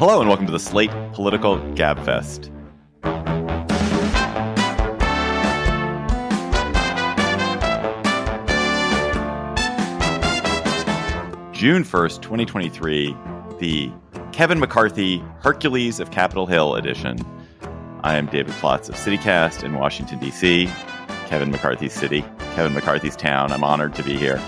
Hello and welcome to the Slate Political Gabfest. June 1st, 2023, the Kevin McCarthy Hercules of Capitol Hill edition. I am David Plotz of CityCast in Washington, D.C., Kevin McCarthy's city, Kevin McCarthy's town. I'm honored to be here.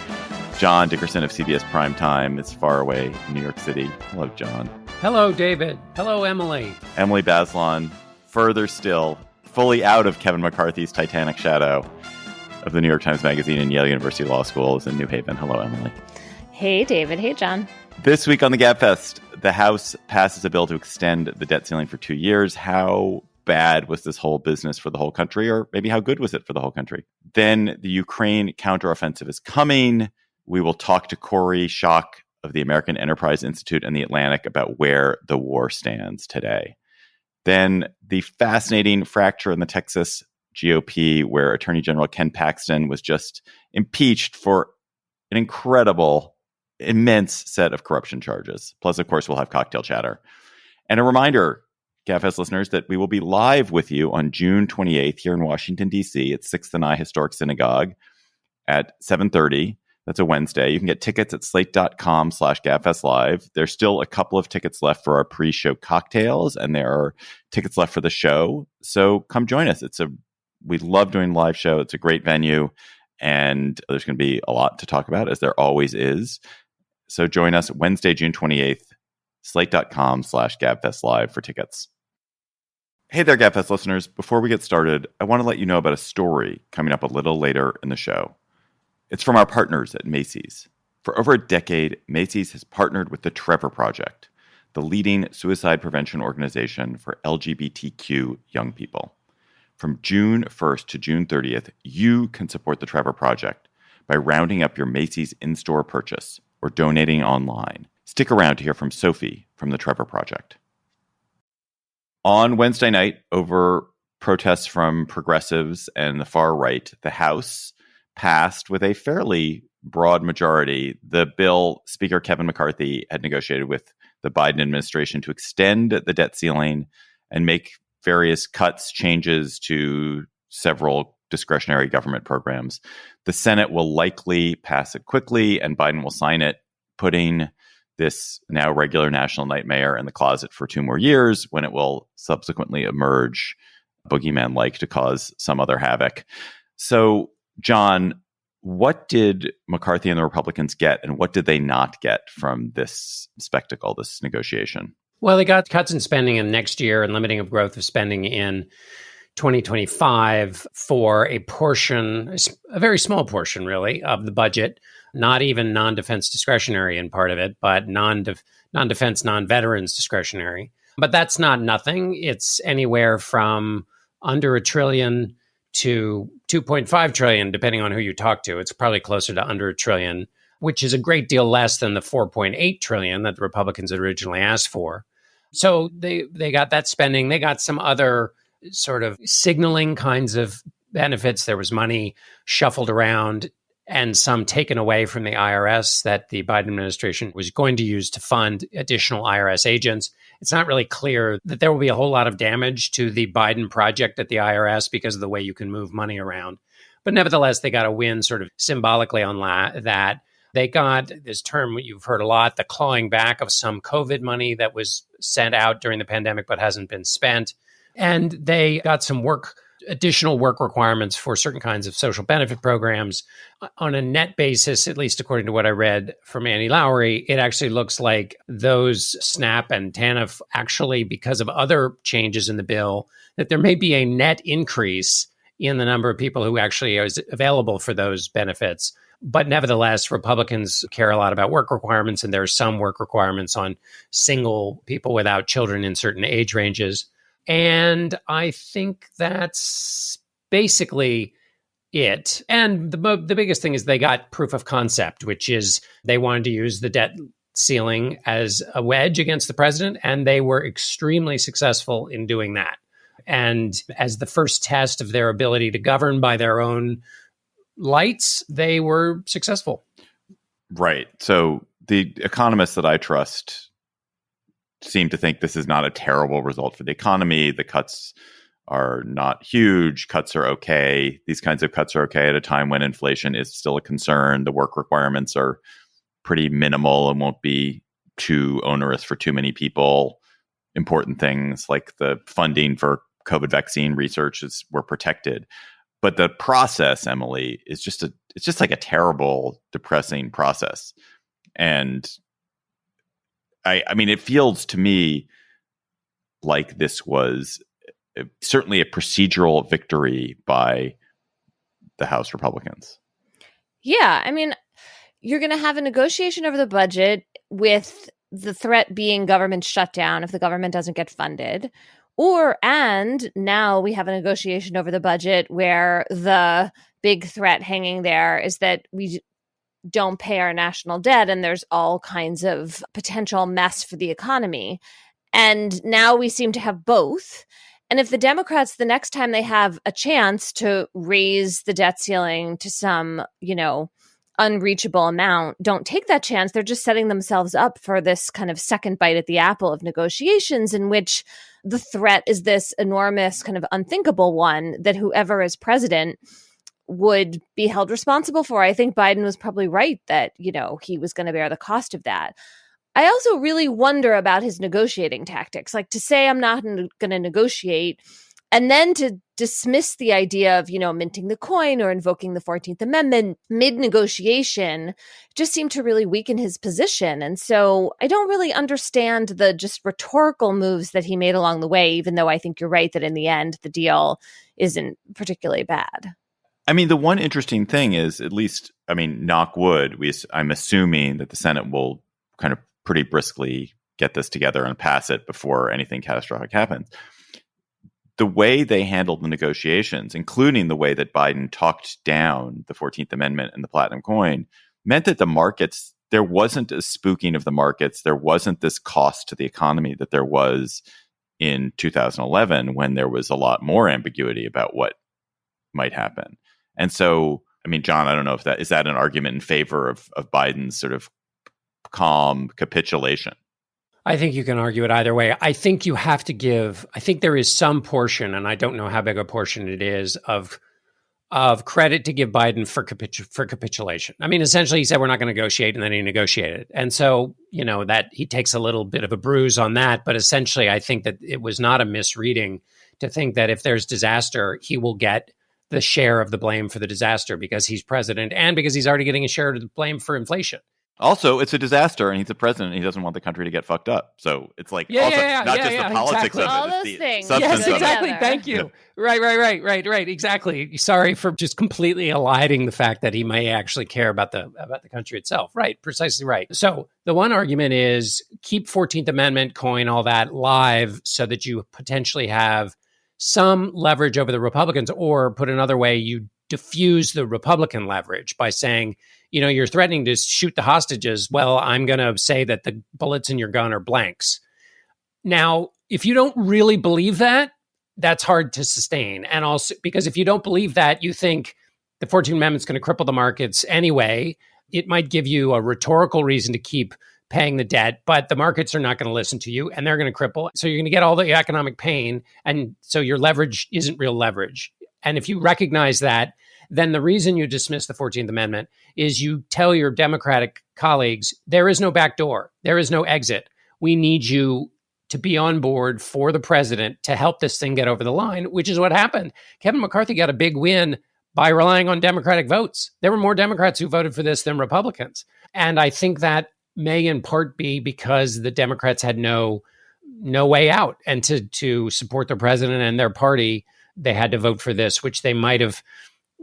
John Dickerson of CBS Primetime is far away in New York City. Hello, John. Hello, David. Hello, Emily. Emily Bazelon, further still, fully out of Kevin McCarthy's Titanic shadow of the New York Times Magazine and Yale University Law School, is in New Haven. Hello, Emily. Hey, David. Hey, John. This week on the Gabfest, the House passes a bill to extend the debt ceiling for 2 years. How bad was this whole business for the whole country, or maybe how good was it for the whole country? Then the Ukraine counteroffensive is coming. We will talk to Kori, Schake of the American Enterprise Institute and The Atlantic about where the war stands today. Then the fascinating fracture in the Texas GOP, where Attorney General Ken Paxton was just impeached for an incredible, immense set of corruption charges. Plus, of course, we'll have cocktail chatter. And a reminder, Gabfest listeners, that we will be live with you on June 28th here in Washington, D.C. at 6th and I Historic Synagogue at 7:30. That's a Wednesday. You can get tickets at slate.com/GabfestLive. There's still a couple of tickets left for our pre-show cocktails, and there are tickets left for the show. So come join us. We love doing live show. It's a great venue, and there's going to be a lot to talk about, as there always is. So join us Wednesday, June 28th, slate.com/GabfestLive for tickets. Hey there, Gabfest listeners. Before we get started, I want to let you know about a story coming up a little later in the show. It's from our partners at Macy's. For over a decade, Macy's has partnered with the Trevor Project, the leading suicide prevention organization for LGBTQ young people. From June 1st to June 30th, you can support the Trevor Project by rounding up your Macy's in-store purchase or donating online. Stick around to hear from Sophie from the Trevor Project. On Wednesday night, over protests from progressives and the far right, the House passed with a fairly broad majority the bill Speaker Kevin McCarthy had negotiated with the Biden administration to extend the debt ceiling and make various cuts, changes to several discretionary government programs. The Senate will likely pass it quickly, and Biden will sign it, putting this now regular national nightmare in the closet for 2 more years, when it will subsequently emerge boogeyman-like to cause some other havoc. So, John, what did McCarthy and the Republicans get, and what did they not get from this spectacle, this negotiation? Well, they got cuts in spending in next year and limiting of growth of spending in 2025 for a portion, a very small portion, really, of the budget, not even non-defense discretionary in part of it, but non-defense, non-veterans discretionary. But that's not nothing. It's anywhere from under $1 trillion to $2.5 trillion, depending on who you talk to. It's probably closer to under $1 trillion, which is a great deal less than the $4.8 trillion that the Republicans had originally asked for. So they got that spending. They got some other sort of signaling kinds of benefits. There was money shuffled around and some taken away from the IRS that the Biden administration was going to use to fund additional IRS agents. It's not really clear that there will be a whole lot of damage to the Biden project at the IRS because of the way you can move money around. But nevertheless, they got a win sort of symbolically on that. They got this term you've heard a lot, the clawing back of some COVID money that was sent out during the pandemic but hasn't been spent. And they got some additional work requirements for certain kinds of social benefit programs. On a net basis, at least according to what I read from Annie Lowry, it actually looks like those SNAP and TANF actually, because of other changes in the bill, that there may be a net increase in the number of people who actually is available for those benefits. But nevertheless, Republicans care a lot about work requirements, and there are some work requirements on single people without children in certain age ranges. And I think that's basically it. And the biggest thing is they got proof of concept, which is they wanted to use the debt ceiling as a wedge against the president, and they were extremely successful in doing that. And as the first test of their ability to govern by their own lights, they were successful. Right. So the economists that I trust seem to think this is not a terrible result for the economy. The cuts are not huge. Cuts are okay. These kinds of cuts are okay at a time when inflation is still a concern. The work requirements are pretty minimal and won't be too onerous for too many people. Important things like the funding for COVID vaccine research were protected. But the process, Emily, is just like a terrible, depressing process. And I mean, it feels to me like this was certainly a procedural victory by the House Republicans. Yeah, I mean, you're going to have a negotiation over the budget with the threat being government shutdown if the government doesn't get funded. And now we have a negotiation over the budget where the big threat hanging there is that we don't pay our national debt and there's all kinds of potential mess for the economy. And now we seem to have both. And if the Democrats, the next time they have a chance to raise the debt ceiling to some, unreachable amount, don't take that chance, they're just setting themselves up for this kind of second bite at the apple of negotiations in which the threat is this enormous kind of unthinkable one that whoever is president would be held responsible for. I think Biden was probably right that, he was going to bear the cost of that. I also really wonder about his negotiating tactics, like to say I'm not going to negotiate and then to dismiss the idea of, minting the coin or invoking the 14th Amendment mid-negotiation just seemed to really weaken his position. And so I don't really understand the just rhetorical moves that he made along the way, even though I think you're right that in the end, the deal isn't particularly bad. I mean, the one interesting thing is, at least, knock wood, I'm assuming that the Senate will kind of pretty briskly get this together and pass it before anything catastrophic happens. The way they handled the negotiations, including the way that Biden talked down the 14th Amendment and the platinum coin, meant that the markets, there wasn't a spooking of the markets. There wasn't this cost to the economy that there was in 2011 when there was a lot more ambiguity about what might happen. And so, John, I don't know if is that an argument in favor of Biden's sort of calm capitulation? I think you can argue it either way. I think you have to I think there is some portion, and I don't know how big a portion it is, of credit to give Biden for capitulation. Essentially, he said we're not going to negotiate, and then he negotiated. And so, that he takes a little bit of a bruise on that. But essentially, I think that it was not a misreading to think that if there's disaster, he will get the share of the blame for the disaster because he's president and because he's already getting a share of the blame for inflation. Also, it's a disaster, and he's the president, and he doesn't want the country to get fucked up. So it's like not just the politics exactly. of it, all it's those the things. substance Yes, of exactly. it. Thank you. Right. Exactly. Sorry for just completely eliding the fact that he may actually care about the country itself. Right. Precisely right. So the one argument is keep 14th Amendment, coin, all that live so that you potentially have some leverage over the Republicans, or put another way, you diffuse the Republican leverage by saying, you're threatening to shoot the hostages. Well, I'm going to say that the bullets in your gun are blanks. Now, if you don't really believe that, that's hard to sustain. And also, because if you don't believe that, you think the 14th Amendment is going to cripple the markets anyway, it might give you a rhetorical reason to keep paying the debt, but the markets are not going to listen to you and they're going to cripple. So you're going to get all the economic pain. And so your leverage isn't real leverage. And if you recognize that, then the reason you dismiss the 14th Amendment is you tell your Democratic colleagues, there is no back door. There is no exit. We need you to be on board for the president to help this thing get over the line, which is what happened. Kevin McCarthy got a big win by relying on Democratic votes. There were more Democrats who voted for this than Republicans. And I think that may in part be because the Democrats had no way out. And to support the president and their party, they had to vote for this, which they might have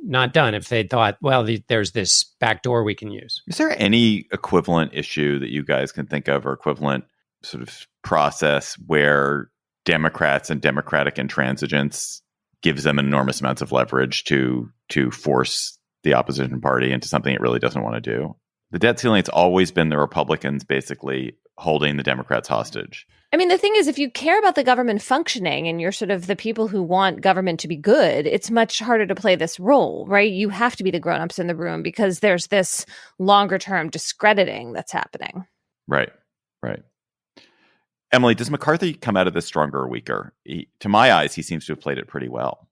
not done if they'd thought, well, there's this back door we can use. Is there any equivalent issue that you guys can think of, or equivalent sort of process where Democrats and Democratic intransigence gives them enormous amounts of leverage to force the opposition party into something it really doesn't want to do? The debt ceiling, it's always been the Republicans basically holding the Democrats hostage. The thing is, if you care about the government functioning and you're sort of the people who want government to be good, it's much harder to play this role, right? You have to be the grown-ups in the room because there's this longer-term discrediting that's happening. Right. Emily, does McCarthy come out of this stronger or weaker? To my eyes, he seems to have played it pretty well.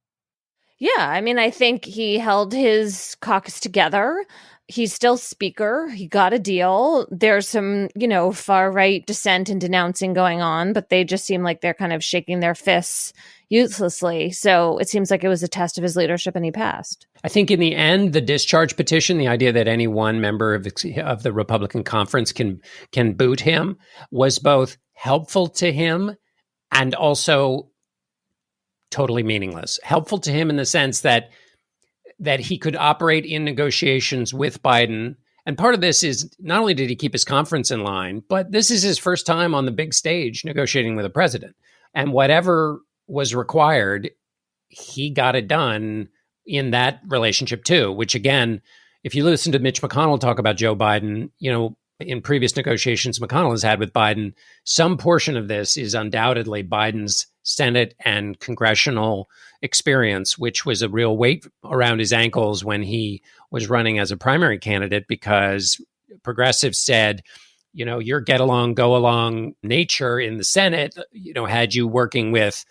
Yeah, I mean, I think he held his caucus together. He's still speaker. He got a deal. There's some, far right dissent and denouncing going on, but they just seem like they're kind of shaking their fists uselessly. So it seems like it was a test of his leadership and he passed. I think in the end, the discharge petition, the idea that any one member of the Republican conference can boot him, was both helpful to him and also totally meaningless. Helpful to him in the sense that he could operate in negotiations with Biden. And part of this is not only did he keep his conference in line, but this is his first time on the big stage negotiating with a president. And whatever was required, he got it done in that relationship too, which again, if you listen to Mitch McConnell talk about Joe Biden, in previous negotiations McConnell has had with Biden, some portion of this is undoubtedly Biden's Senate and congressional experience, which was a real weight around his ankles when he was running as a primary candidate, because progressives said, your get along, go along nature in the Senate, had you working with,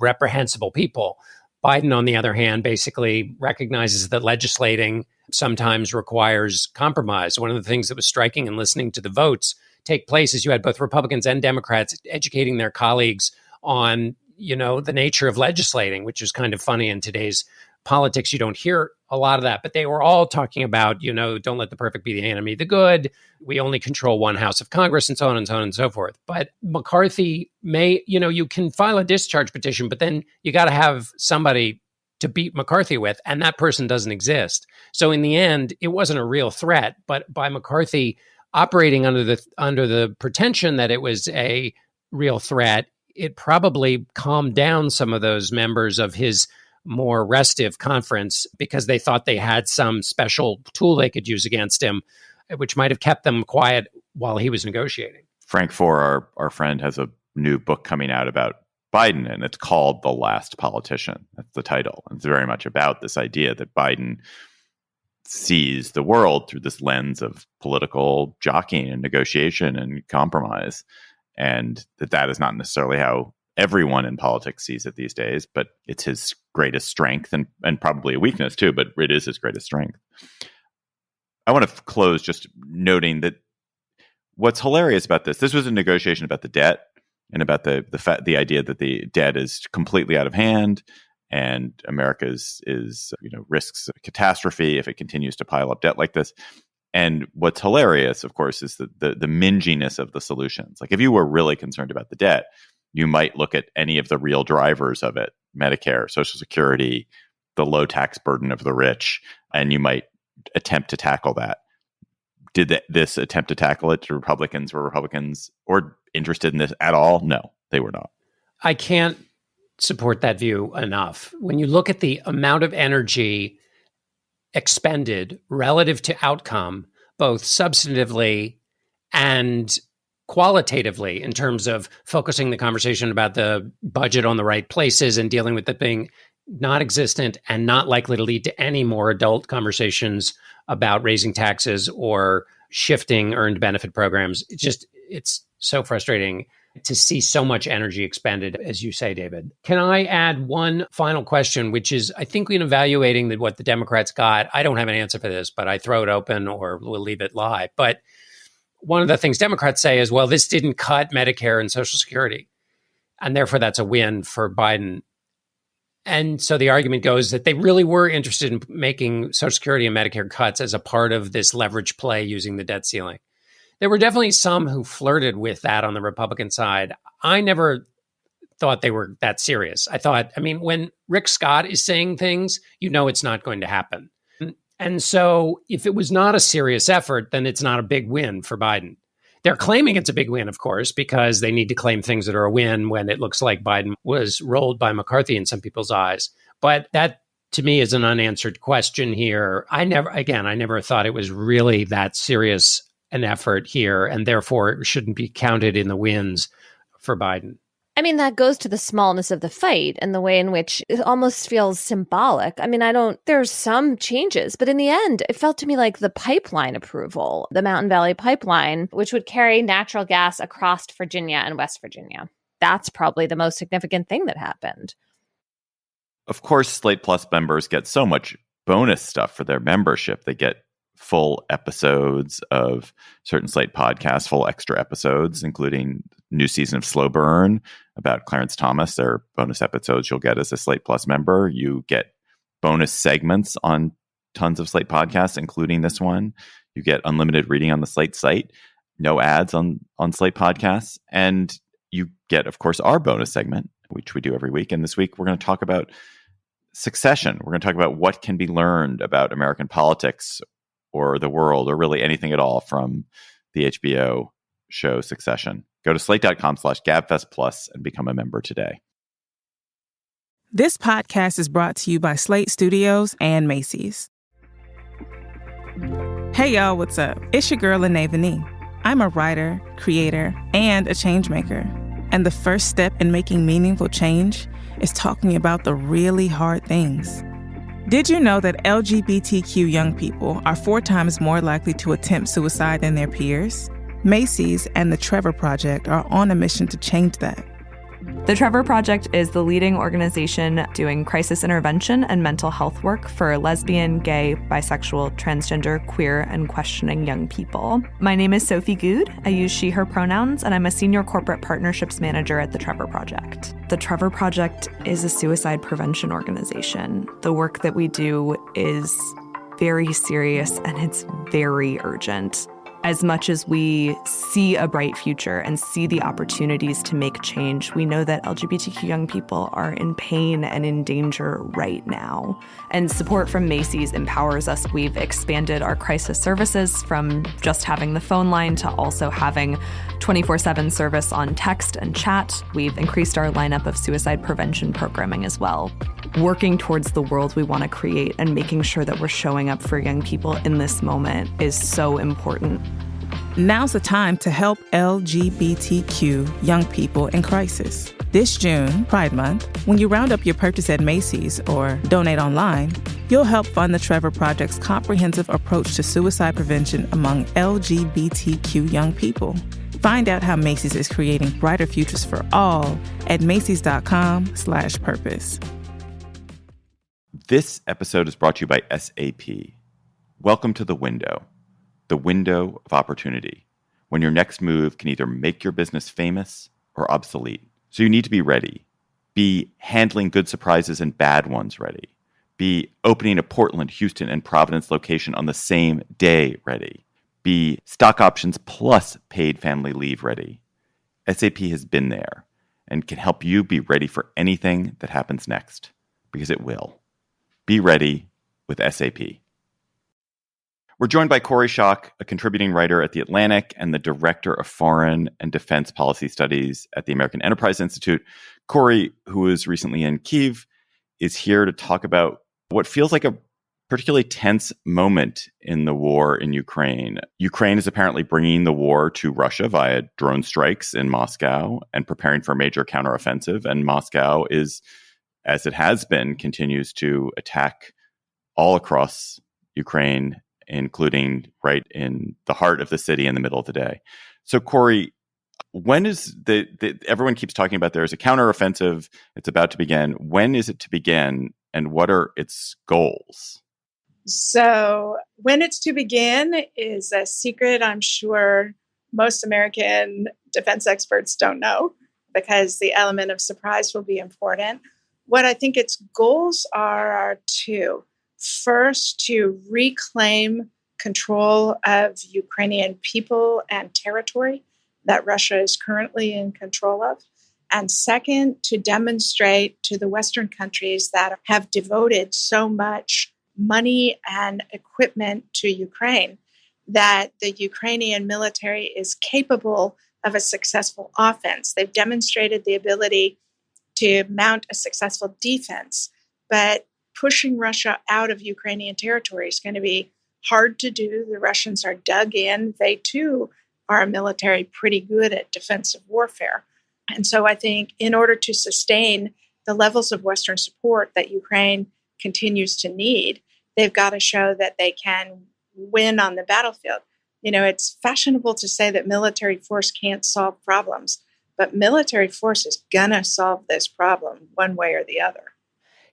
reprehensible people. Biden, on the other hand, basically recognizes that legislating sometimes requires compromise. One of the things that was striking in listening to the votes take place is you had both Republicans and Democrats educating their colleagues on, the nature of legislating, which is kind of funny in today's politics. You don't hear a lot of that, but they were all talking about, don't let the perfect be the enemy of the good. We only control one house of Congress and so on and so on and so forth. But McCarthy may, you can file a discharge petition, but then you got to have somebody to beat McCarthy with, and that person doesn't exist. So in the end, it wasn't a real threat, but by McCarthy operating under the pretension that it was a real threat, it probably calmed down some of those members of his more restive conference because they thought they had some special tool they could use against him, which might have kept them quiet while he was negotiating. Frank Foer, our friend, has a new book coming out about Biden, and it's called The Last Politician. That's the title. It's very much about this idea that Biden sees the world through this lens of political jockeying and negotiation and compromise, and that is not necessarily how everyone in politics sees it these days, but it's his greatest strength and probably a weakness too, but it is his greatest strength. I want to close just noting that what's hilarious about this was a negotiation about the debt and about the idea that the debt is completely out of hand and America is risks a catastrophe if it continues to pile up debt like this. And what's hilarious, of course, is the minginess of the solutions. Like if you were really concerned about the debt, you might look at any of the real drivers of it, Medicare, Social Security, the low tax burden of the rich, and you might attempt to tackle that. Did this attempt to tackle it? Were Republicans or interested in this at all? No, they were not. I can't support that view enough. When you look at the amount of energy expended relative to outcome, both substantively and qualitatively, in terms of focusing the conversation about the budget on the right places and dealing with it being not existent and not likely to lead to any more adult conversations about raising taxes or shifting earned benefit programs. It's so frustrating to see so much energy expended, as you say, David. Can I add one final question, which is, I think in evaluating what the Democrats got, I don't have an answer for this, but I throw it open or we'll leave it lie. But one of the things Democrats say is, well, this didn't cut Medicare and Social Security, and therefore that's a win for Biden. And so the argument goes that they really were interested in making Social Security and Medicare cuts as a part of this leverage play using the debt ceiling. There were definitely some who flirted with that on the Republican side. I never thought they were that serious. When Rick Scott is saying things, it's not going to happen. And so if it was not a serious effort, then it's not a big win for Biden. They're claiming it's a big win, of course, because they need to claim things that are a win when it looks like Biden was rolled by McCarthy in some people's eyes. But that, to me, is an unanswered question here. I never thought it was really that serious an effort here, and therefore it shouldn't be counted in the wins for Biden. I mean, that goes to the smallness of the fight and the way in which it almost feels symbolic. I mean, there's some changes, but in the end, it felt to me like the pipeline approval, the Mountain Valley Pipeline, which would carry natural gas across Virginia and West Virginia. That's probably the most significant thing that happened. Of course, Slate Plus members get so much bonus stuff for their membership. They get full episodes of certain Slate podcasts, full extra episodes, including new season of Slow Burn about Clarence Thomas. There are bonus episodes you'll get as a Slate Plus member. You get bonus segments on tons of Slate podcasts, including this one. You get unlimited reading on the Slate site, no ads on Slate podcasts. And you get, of course, our bonus segment, which we do every week. And this week, we're going to talk about succession. We're going to talk about what can be learned about American politics or the world, or really anything at all from the HBO show Succession. Go to slate.com/Gabfest Plus and become a member today. This podcast is brought to you by Slate Studios and Macy's. Hey y'all, what's up? It's your girl, Anatoly. I'm a writer, creator, and a change maker. And the first step in making meaningful change is talking about the really hard things. Did you know that LGBTQ young people are 4 times more likely to attempt suicide than their peers? Macy's and the Trevor Project are on a mission to change that. The Trevor Project is the leading organization doing crisis intervention and mental health work for lesbian, gay, bisexual, transgender, queer, and questioning young people. My name is Sophie Good. I use she, her pronouns, and I'm a senior corporate partnerships manager at the Trevor Project. The Trevor Project is a suicide prevention organization. The work that we do is very serious and it's very urgent. As much as we see a bright future and see the opportunities to make change, we know that LGBTQ young people are in pain and in danger right now. And support from Macy's empowers us. We've expanded our crisis services from just having the phone line to also having 24/7 service on text and chat. We've increased our lineup of suicide prevention programming as well. Working towards the world we want to create and making sure that we're showing up for young people in this moment is so important. Now's the time to help LGBTQ young people in crisis. This June, Pride Month, when you round up your purchase at Macy's or donate online, you'll help fund the Trevor Project's comprehensive approach to suicide prevention among LGBTQ young people. Find out how Macy's is creating brighter futures for all at Macy's.com/purpose. This episode is brought to you by SAP. Welcome to the window of opportunity, when your next move can either make your business famous or obsolete. So you need to be ready. Be handling good surprises and bad ones ready. Be opening a Portland, Houston, and Providence location on the same day ready. Be stock options plus paid family leave ready. SAP has been there and can help you be ready for anything that happens next, because it will. Be ready with SAP. We're joined by Kori, a contributing writer at The Atlantic and the director of Foreign and Defense Policy Studies at the American Enterprise Institute. Kori, who was recently in Kyiv, is here to talk about what feels like a particularly tense moment in the war in Ukraine. Ukraine is apparently bringing the war to Russia via drone strikes in Moscow and preparing for a major counteroffensive. And Moscow is, as it has been, continues to attack all across Ukraine, including right in the heart of the city in the middle of the day. So, Kori, when is everyone keeps talking about there's a counteroffensive, it's about to begin. When is it to begin, and what are its goals? So when it's to begin is a secret I'm sure most American defense experts don't know, because the element of surprise will be important. What I think its goals are 2. First, to reclaim control of Ukrainian people and territory that Russia is currently in control of. And second, to demonstrate to the Western countries that have devoted so much money and equipment to Ukraine that the Ukrainian military is capable of a successful offense. They've demonstrated the ability to mount a successful defense, but pushing Russia out of Ukrainian territory is going to be hard to do. The Russians are dug in. They, too, are a military pretty good at defensive warfare. And so I think in order to sustain the levels of Western support that Ukraine continues to need, they've got to show that they can win on the battlefield. It's fashionable to say that military force can't solve problems, but military force is going to solve this problem one way or the other.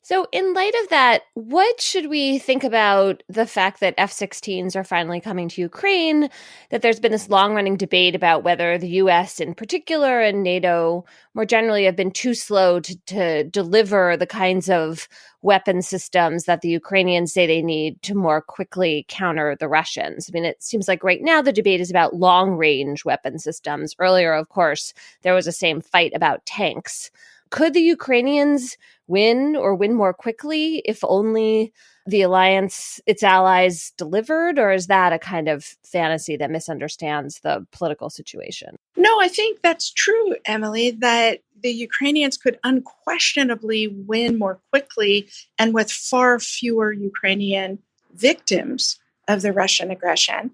So in light of that, what should we think about the fact that F-16s are finally coming to Ukraine, that there's been this long-running debate about whether the U.S. in particular and NATO more generally have been too slow to deliver the kinds of weapon systems that the Ukrainians say they need to more quickly counter the Russians? I mean, it seems like right now the debate is about long-range weapon systems. Earlier, of course, there was the same fight about tanks. Could the Ukrainians win or win more quickly if only the alliance, its allies, delivered? Or is that a kind of fantasy that misunderstands the political situation? No, I think that's true, Emily, that the Ukrainians could unquestionably win more quickly and with far fewer Ukrainian victims of the Russian aggression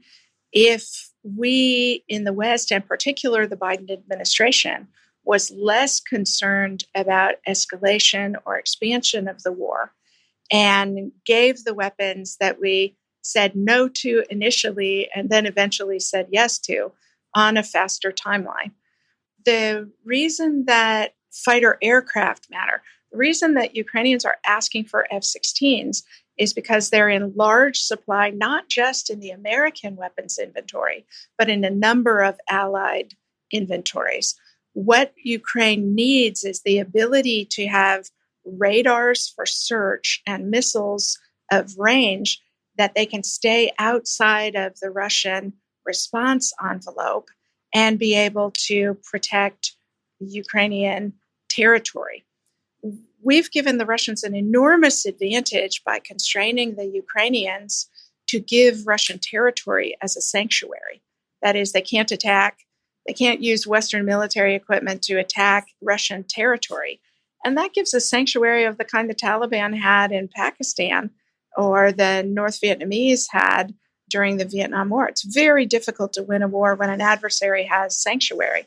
if we in the West, in particular the Biden administration, was less concerned about escalation or expansion of the war and gave the weapons that we said no to initially and then eventually said yes to on a faster timeline. The reason that fighter aircraft matter, the reason that Ukrainians are asking for F-16s is because they're in large supply, not just in the American weapons inventory, but in a number of allied inventories. What Ukraine needs is the ability to have radars for search and missiles of range that they can stay outside of the Russian response envelope and be able to protect Ukrainian territory. We've given the Russians an enormous advantage by constraining the Ukrainians to give Russian territory as a sanctuary. That is, they can't use Western military equipment to attack Russian territory. And that gives a sanctuary of the kind the Taliban had in Pakistan or the North Vietnamese had during the Vietnam War. It's very difficult to win a war when an adversary has sanctuary.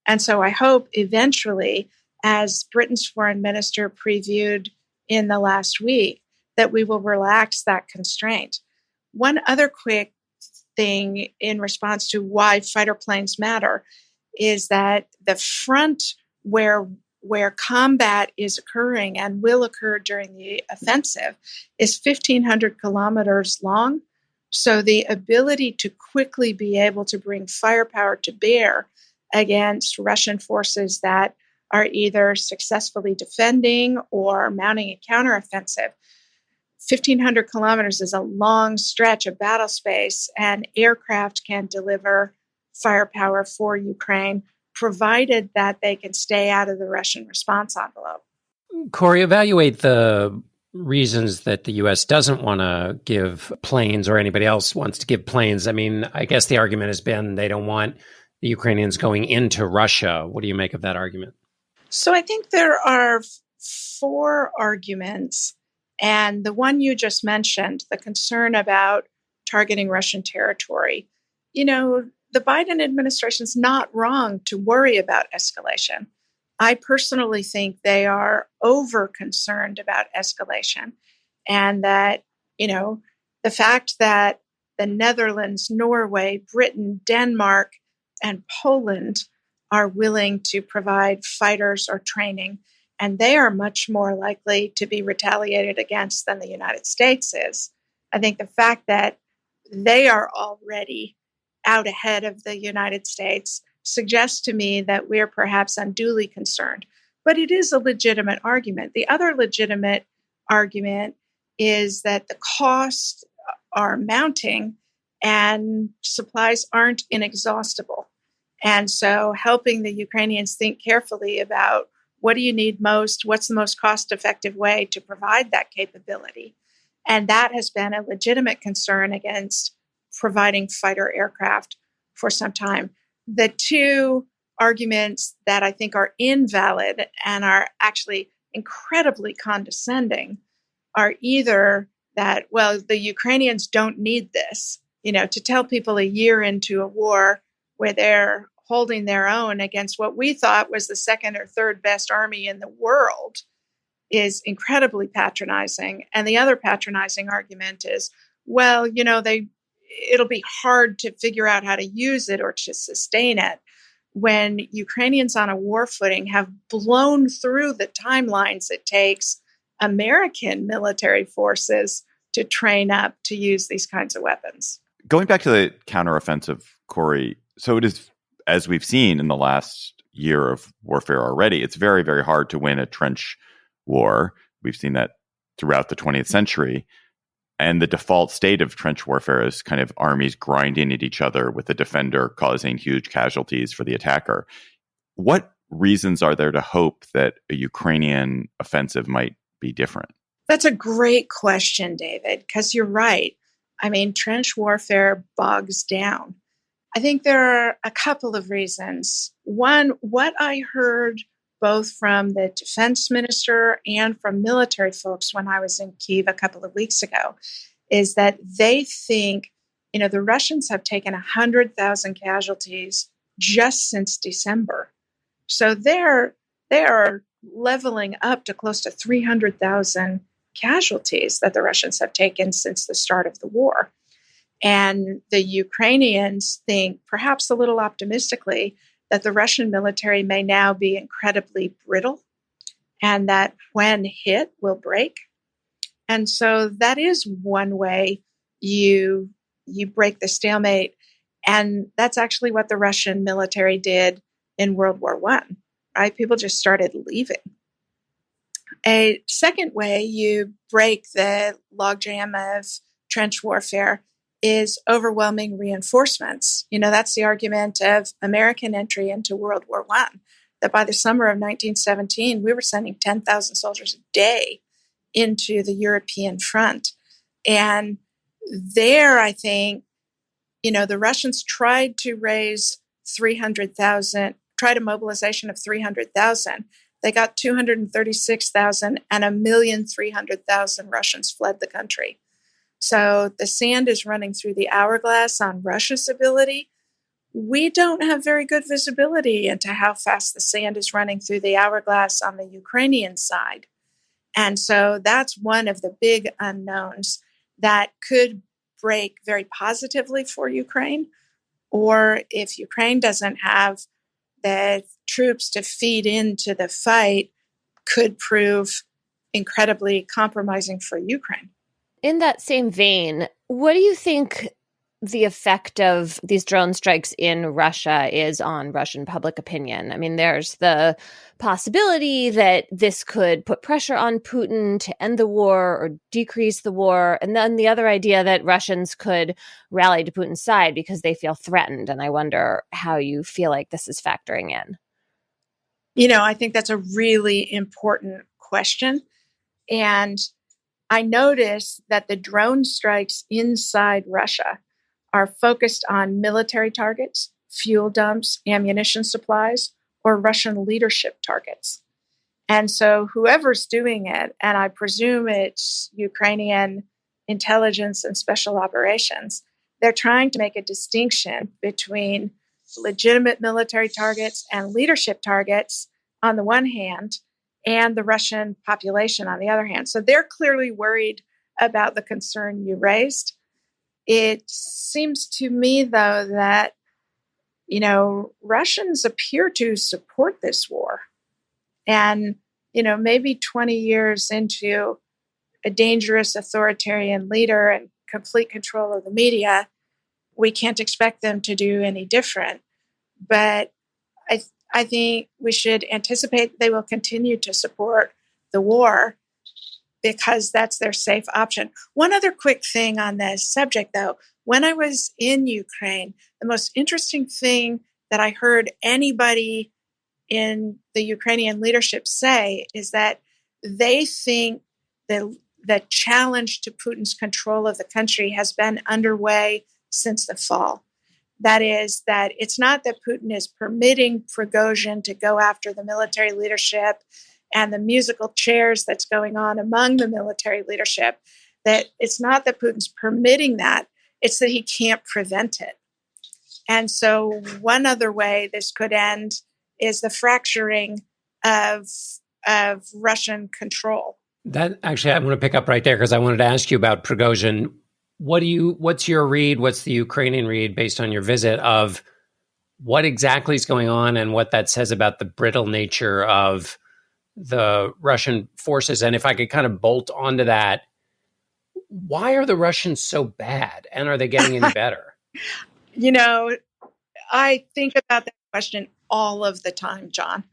And so I hope eventually, as Britain's foreign minister previewed in the last week, that we will relax that constraint. One other quick thing in response to why fighter planes matter is that the front where combat is occurring and will occur during the offensive is 1,500 kilometers long. So the ability to quickly be able to bring firepower to bear against Russian forces that are either successfully defending or mounting a counteroffensive. 1,500 kilometers is a long stretch of battle space, and aircraft can deliver firepower for Ukraine, provided that they can stay out of the Russian response envelope. Kori, evaluate the reasons that the U.S. doesn't want to give planes or anybody else wants to give planes. I mean, I guess the argument has been they don't want the Ukrainians going into Russia. What do you make of that argument? So I think there are four arguments. And the one you just mentioned, the concern about targeting Russian territory, the Biden administration is not wrong to worry about escalation. I personally think they are over concerned about escalation, and that, the fact that the Netherlands, Norway, Britain, Denmark, and Poland are willing to provide fighters or training, and they are much more likely to be retaliated against than the United States is. I think the fact that they are already out ahead of the United States suggests to me that we're perhaps unduly concerned. But it is a legitimate argument. The other legitimate argument is that the costs are mounting and supplies aren't inexhaustible. And so helping the Ukrainians think carefully about what do you need most, what's the most cost-effective way to provide that capability. And that has been a legitimate concern against providing fighter aircraft for some time. The two arguments that I think are invalid and are actually incredibly condescending are either that, well, the Ukrainians don't need this, to tell people a year into a war where they're holding their own against what we thought was the second or third best army in the world is incredibly patronizing. And the other patronizing argument is, well, it'll be hard to figure out how to use it or to sustain it when Ukrainians on a war footing have blown through the timelines it takes American military forces to train up to use these kinds of weapons. Going back to the counteroffensive, Kori, so it is, as we've seen in the last year of warfare already, it's very, very hard to win a trench war. We've seen that throughout the 20th century. And the default state of trench warfare is kind of armies grinding at each other with the defender causing huge casualties for the attacker. What reasons are there to hope that a Ukrainian offensive might be different? That's a great question, David, because you're right. I mean, trench warfare bogs down. I think there are a couple of reasons. One, what I heard both from the defense minister and from military folks when I was in Kyiv a couple of weeks ago, is that they think, the Russians have taken 100,000 casualties just since December. So they are leveling up to close to 300,000 casualties that the Russians have taken since the start of the war. And the Ukrainians think, perhaps a little optimistically, that the Russian military may now be incredibly brittle and that when hit will break. And so that is one way you break the stalemate. And that's actually what the Russian military did in World War I, right? People just started leaving. A second way you break the logjam of trench warfare is overwhelming reinforcements. That's the argument of American entry into World War I, that by the summer of 1917, we were sending 10,000 soldiers a day into the European front. And there, I think, the Russians tried to raise 300,000, tried a mobilization of 300,000. They got 236,000 and 1,300,000 Russians fled the country. So the sand is running through the hourglass on Russia's ability. We don't have very good visibility into how fast the sand is running through the hourglass on the Ukrainian side. And so that's one of the big unknowns that could break very positively for Ukraine. Or if Ukraine doesn't have the troops to feed into the fight, could prove incredibly compromising for Ukraine. In that same vein, what do you think the effect of these drone strikes in Russia is on Russian public opinion? I mean, there's the possibility that this could put pressure on Putin to end the war or decrease the war. And then the other idea that Russians could rally to Putin's side because they feel threatened. And I wonder how you feel like this is factoring in. I think that's a really important question. And I noticed that the drone strikes inside Russia are focused on military targets, fuel dumps, ammunition supplies, or Russian leadership targets. And so whoever's doing it, and I presume it's Ukrainian intelligence and special operations, they're trying to make a distinction between legitimate military targets and leadership targets on the one hand, and the Russian population on the other hand. So they're clearly worried about the concern you raised. It seems to me, though, that, Russians appear to support this war. And, maybe 20 years into a dangerous authoritarian leader and complete control of the media, we can't expect them to do any different. But I think we should anticipate they will continue to support the war because that's their safe option. One other quick thing on this subject, though. When I was in Ukraine, the most interesting thing that I heard anybody in the Ukrainian leadership say is that they think the challenge to Putin's control of the country has been underway since the fall. That is, that it's not that Putin is permitting Prigozhin to go after the military leadership and the musical chairs that's going on among the military leadership, that it's not that Putin's permitting that, it's that he can't prevent it. And so one other way this could end is the fracturing of Russian control. That actually, I'm going to pick up right there because I wanted to ask you about Prigozhin. What's your read? What's the Ukrainian read based on your visit of what exactly is going on and what that says about the brittle nature of the Russian forces? And if I could kind of bolt onto that, why are the Russians so bad? And are they getting any better? I think about that question all of the time, John.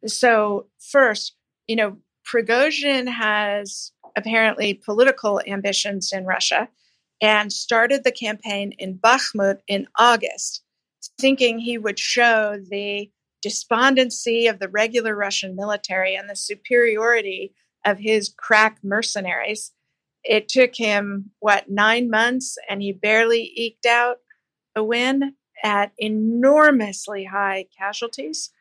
So first, Prigozhin has apparently political ambitions in Russia and started the campaign in Bakhmut in August, thinking he would show the despondency of the regular Russian military and the superiority of his crack mercenaries. It took him, 9 months, and he barely eked out a win at enormously high casualties.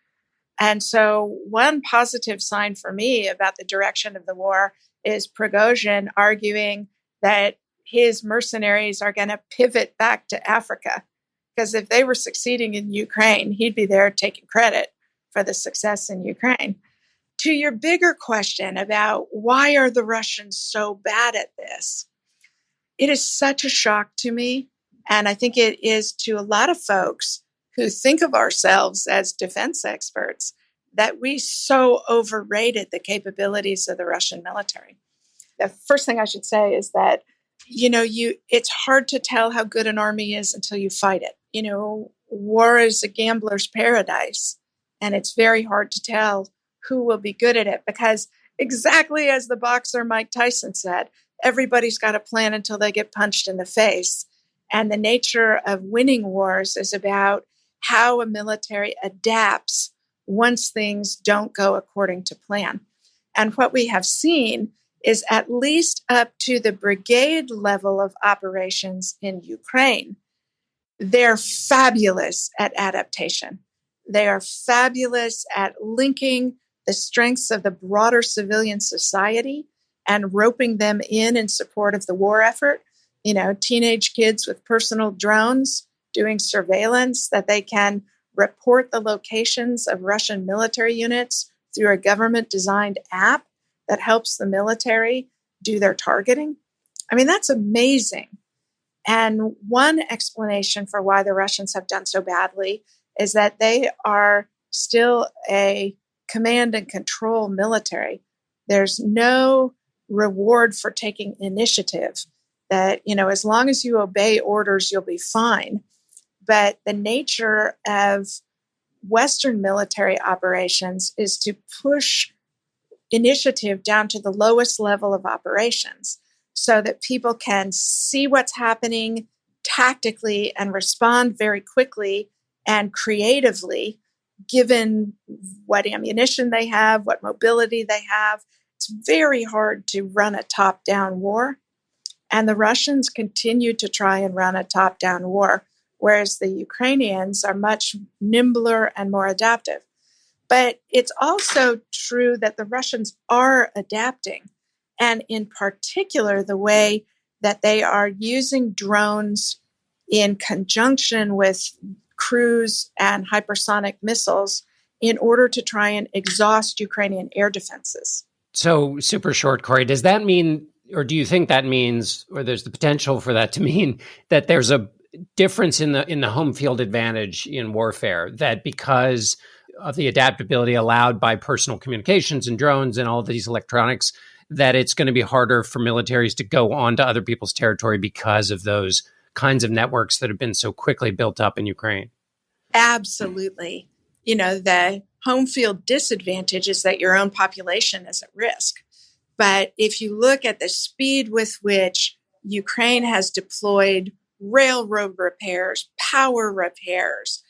And so one positive sign for me about the direction of the war is Prigozhin arguing that his mercenaries are going to pivot back to Africa. Because if they were succeeding in Ukraine, he'd be there taking credit for the success in Ukraine. To your bigger question about why are the Russians so bad at this, it is such a shock to me. And I think it is to a lot of folks who think of ourselves as defense experts that we so overrated the capabilities of the Russian military. The first thing I should say is that, it's hard to tell how good an army is until you fight it. War is a gambler's paradise, and it's very hard to tell who will be good at it because exactly as the boxer Mike Tyson said, everybody's got a plan until they get punched in the face. And the nature of winning wars is about how a military adapts once things don't go according to plan. And what we have seen is at least up to the brigade level of operations in Ukraine, they're fabulous at adaptation. They are fabulous at linking the strengths of the broader civilian society and roping them in support of the war effort. Teenage kids with personal drones doing surveillance that they can report the locations of Russian military units through a government-designed app that helps the military do their targeting. I mean, that's amazing. And one explanation for why the Russians have done so badly is that they are still a command and control military. There's no reward for taking initiative. That, as long as you obey orders, you'll be fine. But the nature of Western military operations is to push initiative down to the lowest level of operations so that people can see what's happening tactically and respond very quickly and creatively, given what ammunition they have, what mobility they have. It's very hard to run a top-down war. And the Russians continue to try and run a top-down war, whereas the Ukrainians are much nimbler and more adaptive. But it's also true that the Russians are adapting, and in particular, the way that they are using drones in conjunction with cruise and hypersonic missiles in order to try and exhaust Ukrainian air defenses. So super short, Kori, does that mean, or do you think that means, or there's the potential for that to mean that there's a difference in the home field advantage in warfare, that because of the adaptability allowed by personal communications and drones and all of these electronics, that it's going to be harder for militaries to go onto other people's territory because of those kinds of networks that have been so quickly built up in Ukraine? Absolutely. The home field disadvantage is that your own population is at risk. But if you look at the speed with which Ukraine has deployed railroad repairs, power repairs,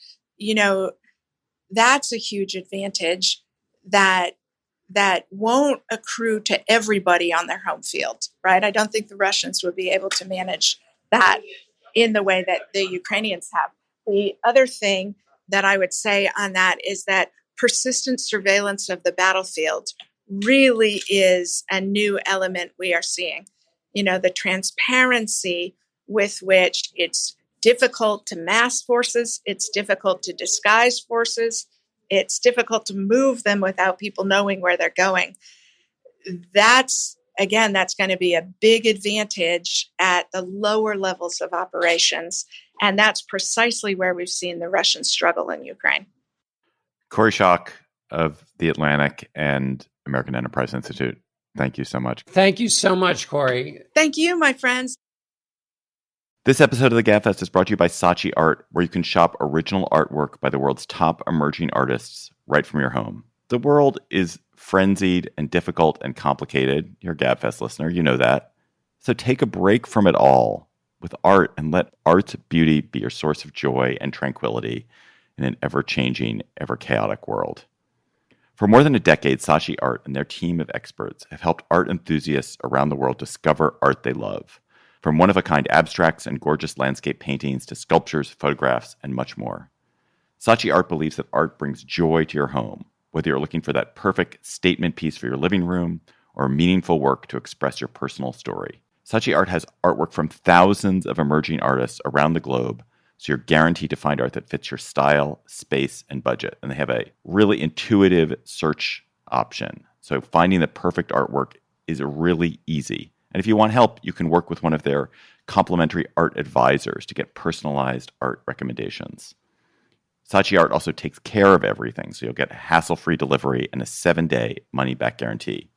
that's a huge advantage that won't accrue to everybody on their home field, right? I don't think the Russians would be able to manage that in the way that the Ukrainians have. The other thing that I would say on that is that persistent surveillance of the battlefield really is a new element we are seeing. The transparency with which it's difficult to mass forces. It's difficult to disguise forces. It's difficult to move them without people knowing where they're going. That's going to be a big advantage at the lower levels of operations. And that's precisely where we've seen the Russians struggle in Ukraine. Kori of The Atlantic and American Enterprise Institute, thank you so much. Thank you so much, Kori. Thank you, my friends. This episode of the Gabfest is brought to you by Saatchi Art, where you can shop original artwork by the world's top emerging artists right from your home. The world is frenzied and difficult and complicated. You're a Gabfest listener, you know that. So take a break from it all with art and let art's beauty be your source of joy and tranquility in an ever-changing, ever-chaotic world. For more than a decade, Saatchi Art and their team of experts have helped art enthusiasts around the world discover art they love. From one-of-a-kind abstracts and gorgeous landscape paintings to sculptures, photographs, and much more. Saatchi Art believes that art brings joy to your home, whether you're looking for that perfect statement piece for your living room or meaningful work to express your personal story. Saatchi Art has artwork from thousands of emerging artists around the globe, so you're guaranteed to find art that fits your style, space, and budget. And they have a really intuitive search option. So finding the perfect artwork is really easy. And if you want help, you can work with one of their complimentary art advisors to get personalized art recommendations. Saatchi Art also takes care of everything, so you'll get hassle-free delivery and a 7-day money-back guarantee.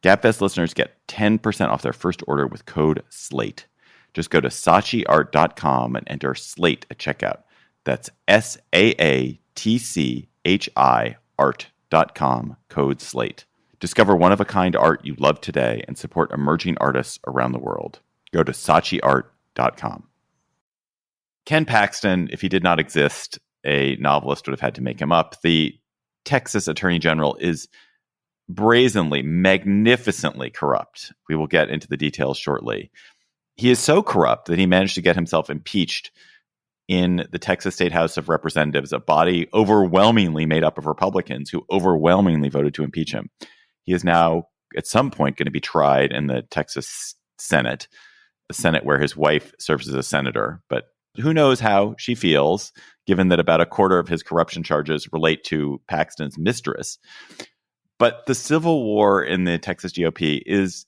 Gabfest listeners get 10% off their first order with code SLATE. Just go to SaatchiArt.com and enter SLATE at checkout. That's SAATCHI art.com, code SLATE. Discover one-of-a-kind art you love today and support emerging artists around the world. Go to SaatchiArt.com. Ken Paxton, if he did not exist, a novelist would have had to make him up. The Texas Attorney General is brazenly, magnificently corrupt. We will get into the details shortly. He is so corrupt that he managed to get himself impeached in the Texas State House of Representatives, a body overwhelmingly made up of Republicans who overwhelmingly voted to impeach him. He is now, at some point, going to be tried in the Texas Senate, the Senate where his wife serves as a senator. But who knows how she feels, given that about a quarter of his corruption charges relate to Paxton's mistress. But the civil war in the Texas GOP is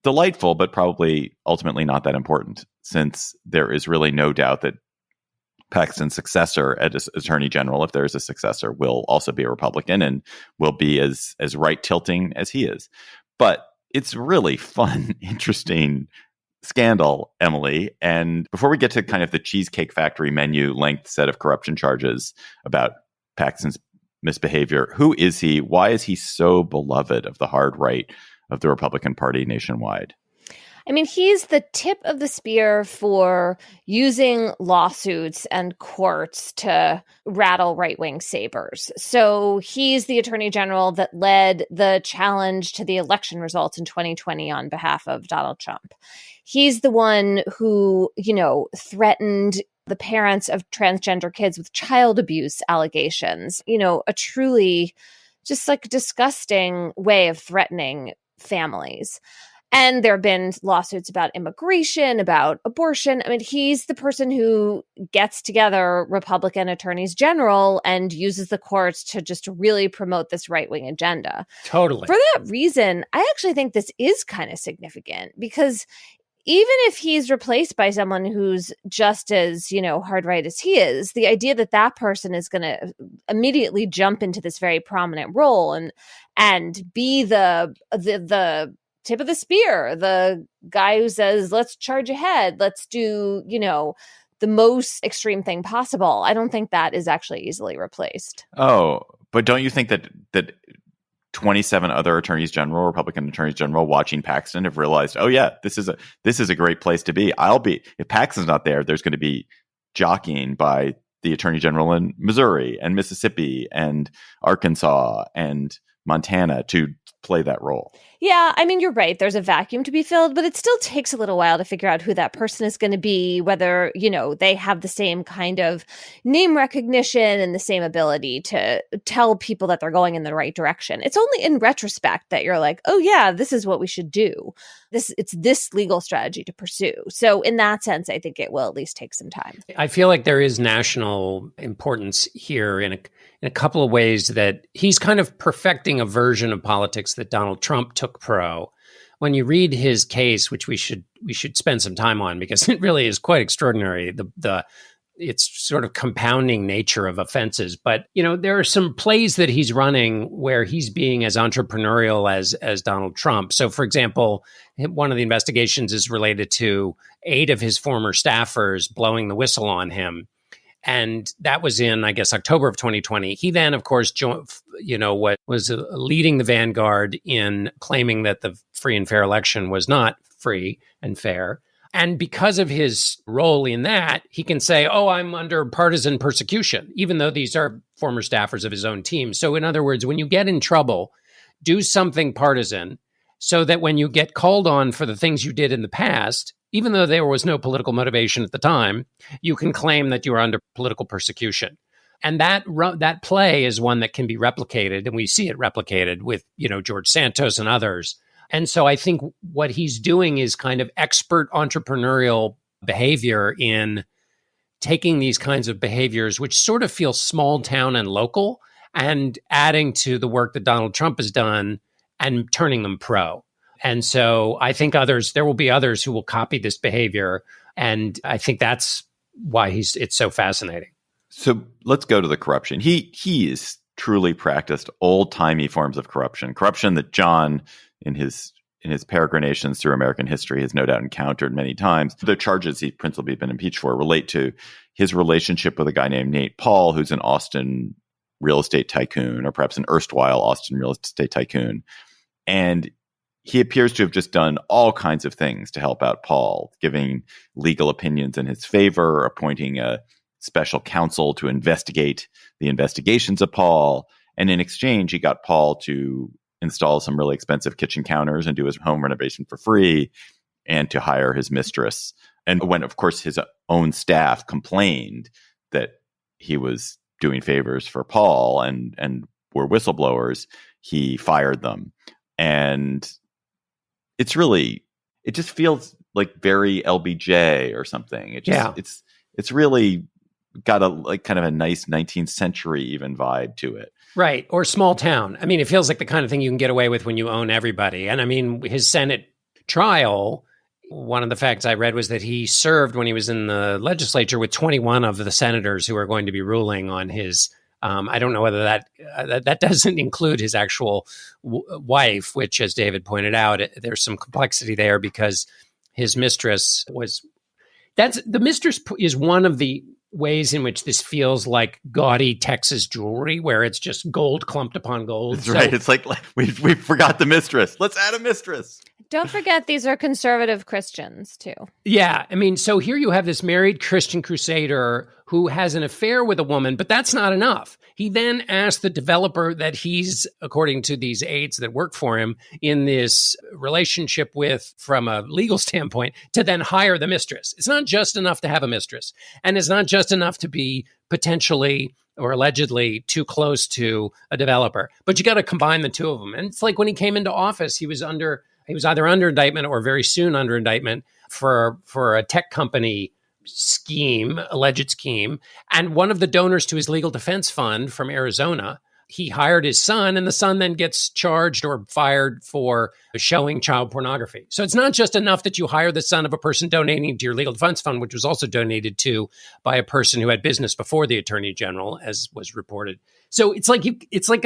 delightful, but probably ultimately not that important, since there is really no doubt that Paxton's successor as Attorney General, if there is a successor, will also be a Republican and will be as right-tilting as he is. But it's really fun, interesting scandal, Emily. And before we get to kind of the Cheesecake Factory menu length set of corruption charges about Paxton's misbehavior, who is he? Why is he so beloved of the hard right of the Republican Party nationwide? I mean, he's the tip of the spear for using lawsuits and courts to rattle right-wing sabers. So he's the attorney general that led the challenge to the election results in 2020 on behalf of Donald Trump. He's the one who, threatened the parents of transgender kids with child abuse allegations, a truly just like disgusting way of threatening families. And there have been lawsuits about immigration, about abortion. I mean, he's the person who gets together Republican attorneys general and uses the courts to just really promote this right-wing agenda. Totally. For that reason, I actually think this is kind of significant because even if he's replaced by someone who's just as, hard right as he is, the idea that that person is going to immediately jump into this very prominent role and be the tip of the spear, the guy who says, let's charge ahead, let's do, the most extreme thing possible. I don't think that is actually easily replaced. Oh, but don't you think that 27 other attorneys general, Republican attorneys general watching Paxton have realized, oh yeah, this is a great place to be. If Paxton's not there, there's going to be jockeying by the attorney general in Missouri and Mississippi and Arkansas and Montana to play that role. Yeah, I mean, you're right. There's a vacuum to be filled, but it still takes a little while to figure out who that person is going to be, whether, they have the same kind of name recognition and the same ability to tell people that they're going in the right direction. It's only in retrospect that you're like, oh, yeah, this is what we should do. It's this legal strategy to pursue. So in that sense, I think it will at least take some time. I feel like there is national importance here in a couple of ways, that he's kind of perfecting a version of politics that Donald Trump took pro. When you read his case, which we should spend some time on because it really is quite extraordinary, its sort of compounding nature of offenses. But, there are some plays that he's running where he's being as entrepreneurial as Donald Trump. So, for example, one of the investigations is related to 8 of his former staffers blowing the whistle on him. And that was in, I guess, October of 2020. He then, of course, what was leading the vanguard in claiming that the free and fair election was not free and fair. And because of his role in that, he can say, oh, I'm under partisan persecution, even though these are former staffers of his own team. So in other words, when you get in trouble, do something partisan so that when you get called on for the things you did in the past, even though there was no political motivation at the time, you can claim that you are under political persecution. And that play is one that can be replicated, and we see it replicated with, George Santos and others. And so I think what he's doing is kind of expert entrepreneurial behavior in taking these kinds of behaviors, which sort of feel small town and local, and adding to the work that Donald Trump has done and turning them pro. And so I think there will be others who will copy this behavior. And I think that's why it's so fascinating. So let's go to the corruption. He is truly practiced old-timey forms of corruption that John, in his peregrinations through American history, has no doubt encountered many times. The charges he's principally been impeached for relate to his relationship with a guy named Nate Paul, who's an Austin real estate tycoon, or perhaps an erstwhile Austin real estate tycoon. And he appears to have just done all kinds of things to help out Paul, giving legal opinions in his favor, appointing a special counsel to investigate the investigations of Paul. And in exchange, he got Paul to install some really expensive kitchen counters and do his home renovation for free, and to hire his mistress. And when, of course, his own staff complained that he was doing favors for Paul and were whistleblowers, he fired them. And it just feels like very LBJ or something. It's really got a kind of a nice 19th century even vibe to it. Right. Or small town. I mean, it feels like the kind of thing you can get away with when you own everybody. And I mean, his Senate trial, one of the facts I read was that he served when he was in the legislature with 21 of the senators who are going to be ruling on his I don't know whether that doesn't include his actual wife, which, as David pointed out, there's some complexity there because his mistress the mistress is one of the ways in which this feels like gaudy Texas jewelry, where it's just gold clumped upon gold. That's right. It's like we forgot the mistress. Let's add a mistress. Don't forget, these are conservative Christians, too. Yeah. I mean, so here you have this married Christian crusader who has an affair with a woman, but that's not enough. He then asked the developer that he's, according to these aides that work for him, in this relationship with, from a legal standpoint, to then hire the mistress. It's not just enough to have a mistress. And it's not just enough to be potentially or allegedly too close to a developer. But you got to combine the two of them. And it's like when he came into office, he was either under indictment or very soon under indictment for a tech company alleged scheme. And one of the donors to his legal defense fund from Arizona, he hired his son, and the son then gets charged or fired for showing child pornography. So it's not just enough that you hire the son of a person donating to your legal defense fund, which was also donated to by a person who had business before the Attorney General, as was reported. So it's like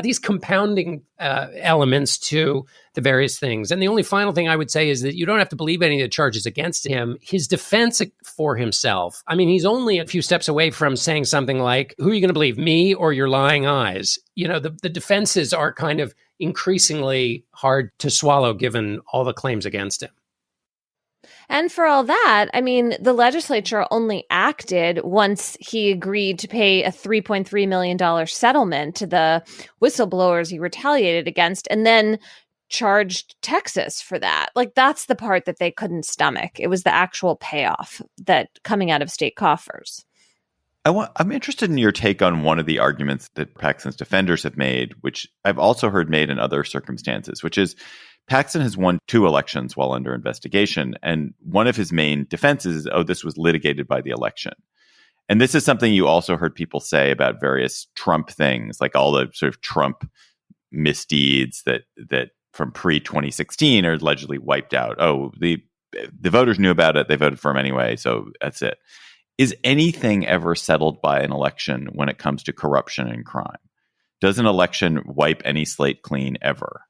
these compounding elements to the various things. And the only final thing I would say is that you don't have to believe any of the charges against him. His defense for himself, I mean, he's only a few steps away from saying something like, who are you going to believe, me or your lying eyes? You know, the defenses are kind of increasingly hard to swallow given all the claims against him. And for all that, I mean, the legislature only acted once he agreed to pay a $3.3 million settlement to the whistleblowers he retaliated against. And then charged Texas for that. Like, that's the part that they couldn't stomach. It was the actual payoff that coming out of state coffers. I'm interested in your take on one of the arguments that Paxton's defenders have made, which I've also heard made in other circumstances, which is Paxton has won 2 elections while under investigation. And one of his main defenses is, oh, this was litigated by the election. And this is something you also heard people say about various Trump things, like all the sort of Trump misdeeds that from pre-2016 are allegedly wiped out. Oh, the voters knew about it. They voted for him anyway. So that's it. Is anything ever settled by an election when it comes to corruption and crime? Does an election wipe any slate clean ever?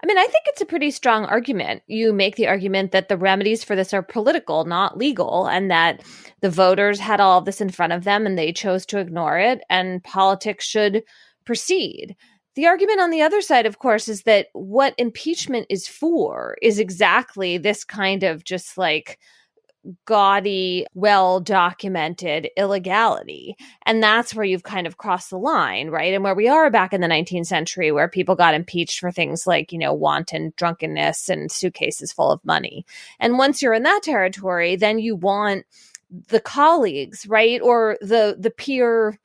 I mean, I think it's a pretty strong argument. You make the argument that the remedies for this are political, not legal, and that the voters had all of this in front of them and they chose to ignore it, and politics should proceed. The argument on the other side, of course, is that what impeachment is for is exactly this kind of just like gaudy, well-documented illegality. And that's where you've kind of crossed the line, right? And where we are back in the 19th century, where people got impeached for things like, wanton drunkenness and suitcases full of money. And once you're in that territory, then you want the colleagues, right? Or the peer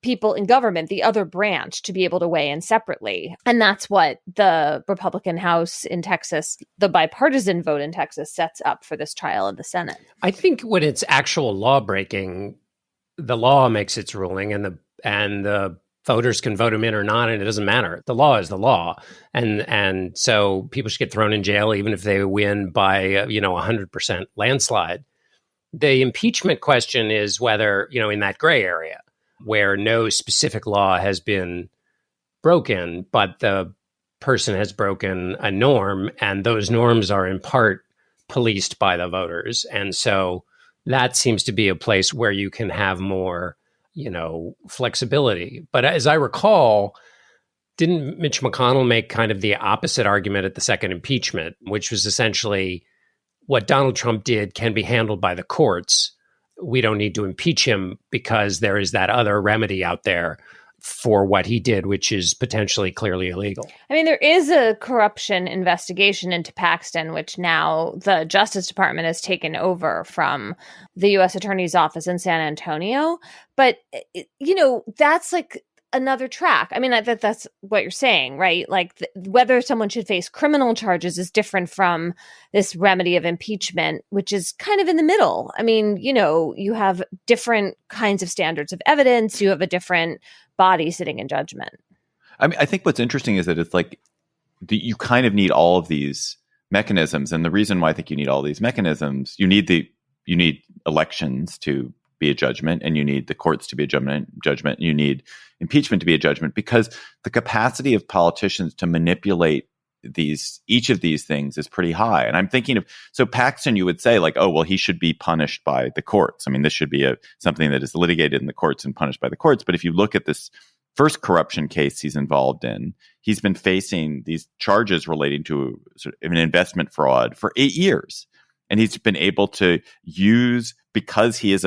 people in government, the other branch, to be able to weigh in separately. And that's what the Republican House in Texas, the bipartisan vote in Texas, sets up for this trial in the Senate. I think when it's actual law breaking, the law makes its ruling, and the voters can vote him in or not, and it doesn't matter. The law is the law. And so people should get thrown in jail even if they win by 100% landslide. The impeachment question is whether, in that gray area, where no specific law has been broken, but the person has broken a norm, and those norms are in part policed by the voters. And so that seems to be a place where you can have more, flexibility. But as I recall, didn't Mitch McConnell make kind of the opposite argument at the second impeachment, which was essentially what Donald Trump did can be handled by the courts. We don't need to impeach him because there is that other remedy out there for what he did, which is potentially clearly illegal. I mean, there is a corruption investigation into Paxton, which now the Justice Department has taken over from the U.S. Attorney's Office in San Antonio. But, that's like another track. I mean, that's what you're saying, right? Like whether someone should face criminal charges is different from this remedy of impeachment, which is kind of in the middle. I mean, you have different kinds of standards of evidence. You have a different body sitting in judgment. I mean, I think what's interesting is that it's like you kind of need all of these mechanisms. And the reason why I think you need all these mechanisms, you need elections to be a judgment, and you need the courts to be a judgment. You need impeachment to be a judgment, because the capacity of politicians to manipulate each of these things is pretty high. And I'm thinking of, so Paxton, you would say like, oh, well, he should be punished by the courts. I mean, this should be something that is litigated in the courts and punished by the courts. But if you look at this first corruption case he's involved in, he's been facing these charges relating to sort of an investment fraud for 8 years. And he's been able to use, because he is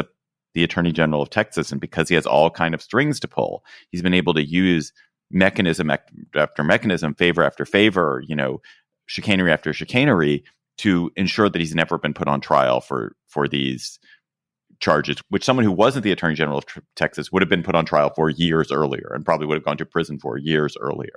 the Attorney General of Texas, and because he has all kind of strings to pull, he's been able to use mechanism after mechanism, favor after favor, chicanery after chicanery, to ensure that he's never been put on trial for these charges, which someone who wasn't the Attorney General of Texas would have been put on trial for years earlier and probably would have gone to prison for years earlier.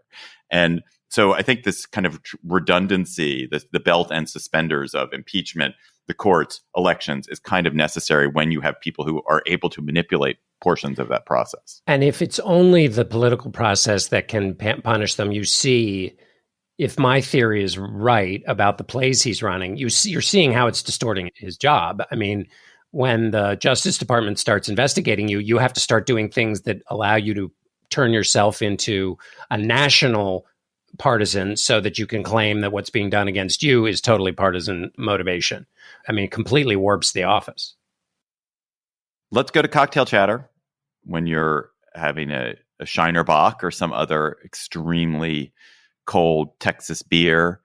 And so I think this kind of redundancy, the belt and suspenders of impeachment, the courts, elections, is kind of necessary when you have people who are able to manipulate portions of that process. And if it's only the political process that can punish them, you see, if my theory is right about the plays he's running, you're seeing how it's distorting his job. I mean, when the Justice Department starts investigating you, you have to start doing things that allow you to turn yourself into a national partisan so that you can claim that what's being done against you is totally partisan motivation. I mean, it completely warps the office. Let's go to cocktail chatter when you're having a Shiner Bock or some other extremely cold Texas beer.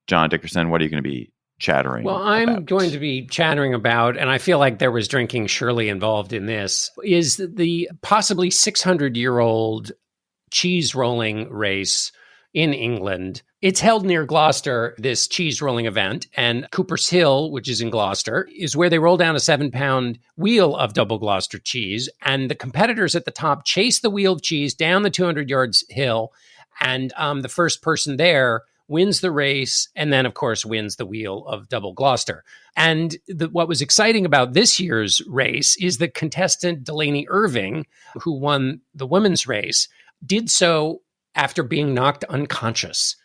John Dickerson, what are you going to be chattering Well, I'm about? going to be chattering about, and I feel like there was drinking surely involved in this, is the possibly 600-year-old cheese rolling race in England. It's held near Gloucester, this cheese rolling event, and Cooper's Hill, which is in Gloucester, is where they roll down a 7-pound wheel of double Gloucester cheese, and the competitors at the top chase the wheel of cheese down the 200 yards hill, and the first person there wins the race, and then, of course, wins the wheel of double Gloucester. And what was exciting about this year's race is that contestant Delaney Irving, who won the women's race, did so after being knocked unconscious.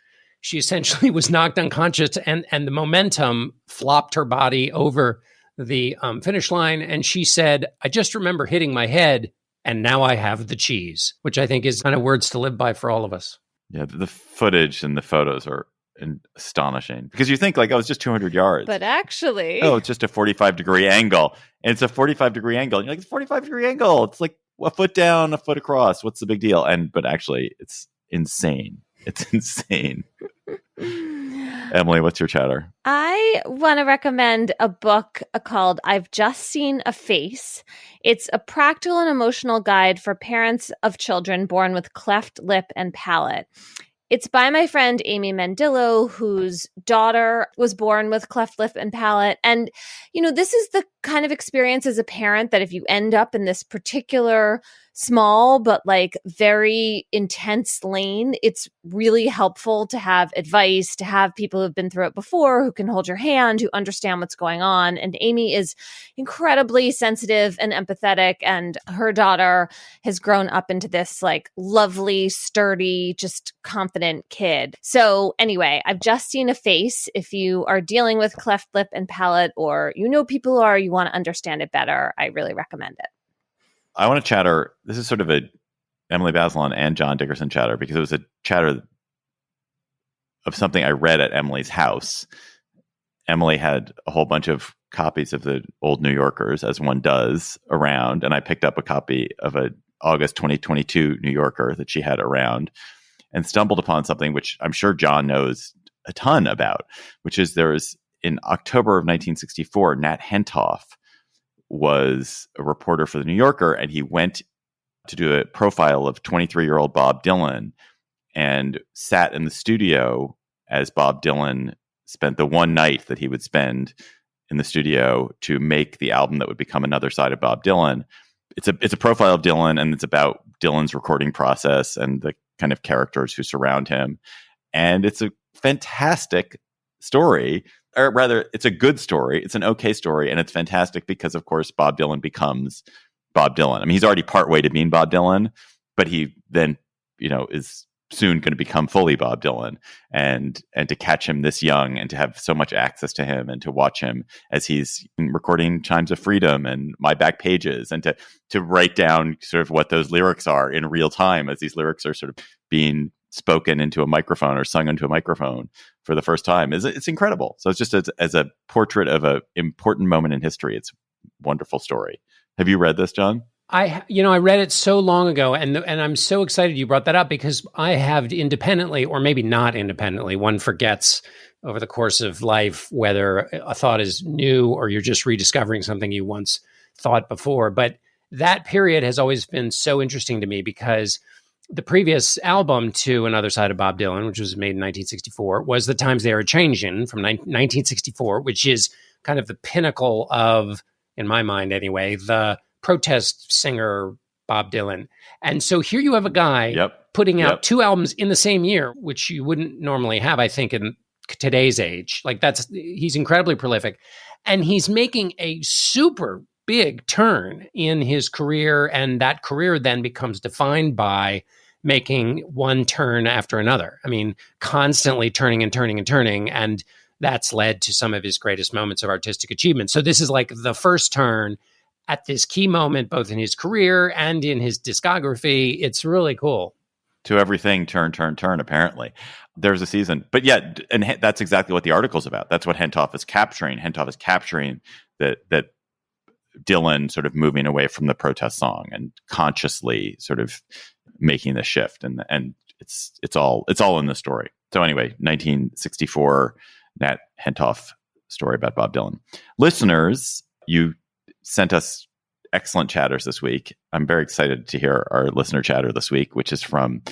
She essentially was knocked unconscious, and the momentum flopped her body over the finish line. And she said, "I just remember hitting my head, and now I have the cheese," which I think is kind of words to live by for all of us. Yeah, the footage and the photos are astonishing, because you think like, oh, it's just 200 yards. But actually, oh, it's just a 45-degree angle. And it's a 45-degree angle. And you're like, it's a 45-degree angle. It's like a foot down, a foot across. What's the big deal? But actually, it's insane. It's insane. Emily, what's your chatter? I want to recommend a book called I've Just Seen a Face. It's a practical and emotional guide for parents of children born with cleft lip and palate. It's by my friend Amy Mendillo, whose daughter was born with cleft lip and palate. And, this is the kind of experience as a parent that if you end up in this particular small but very intense lane, it's really helpful to have advice, to have people who've been through it before, who can hold your hand, who understand what's going on. And Amy is incredibly sensitive and empathetic, and her daughter has grown up into this lovely, sturdy, just confident kid. So anyway, I've Just Seen a Face. If you are dealing with cleft lip and palate, or people who are, you want to understand it better, I really recommend it. I want to chatter. This is sort of a Emily Bazelon and John Dickerson chatter, because it was a chatter of something I read at Emily's house. Emily had a whole bunch of copies of the old New Yorkers, as one does, around, and I picked up a copy of a August 2022 New Yorker that she had around, and stumbled upon something which I'm sure John knows a ton about, which is in October of 1964, Nat Hentoff was a reporter for the New Yorker, and he went to do a profile of 23-year-old Bob Dylan, and sat in the studio as Bob Dylan spent the one night that he would spend in the studio to make the album that would become Another Side of Bob Dylan. It's a profile of Dylan, and it's about Dylan's recording process and the kind of characters who surround him. And it's a fantastic story. Or rather, it's a good story. It's an okay story, and it's fantastic because, of course, Bob Dylan becomes Bob Dylan. I mean, he's already partway to being Bob Dylan, but he then, is soon going to become fully Bob Dylan. And to catch him this young, and to have so much access to him, and to watch him as he's recording Chimes of Freedom and My Back Pages, and to write down sort of what those lyrics are in real time as these lyrics are sort of being spoken into a microphone or sung into a microphone for the first time, it's incredible. So it's just as a portrait of an important moment in history. It's a wonderful story. Have you read this, John? I read it so long ago, and I'm so excited you brought that up, because I have independently, or maybe not independently, one forgets over the course of life whether a thought is new or you're just rediscovering something you once thought before. But that period has always been so interesting to me, because the previous album to Another Side of Bob Dylan, which was made in 1964, was The Times They Are Changin' from 1964, which is kind of the pinnacle of, in my mind anyway, the protest singer Bob Dylan. And so here you have a guy putting out two albums in the same year, which you wouldn't normally have, I think, in today's age. He's incredibly prolific. And he's making a super big turn in his career, and that career then becomes defined by making one turn after another. I mean, constantly turning and turning and turning, and that's led to some of his greatest moments of artistic achievement. So this is like the first turn at this key moment, both in his career and in his discography. It's really cool. To everything, turn, apparently. There's a season. But yeah, and that's exactly what the article's about. That's what Hentoff is capturing. Hentoff is capturing that Dylan sort of moving away from the protest song and consciously sort of making the shift. And it's all in the story. So anyway, 1964 Nat Hentoff story about Bob Dylan. Listeners, you sent us excellent chatters this week. I'm very excited to hear our listener chatter this week, which is from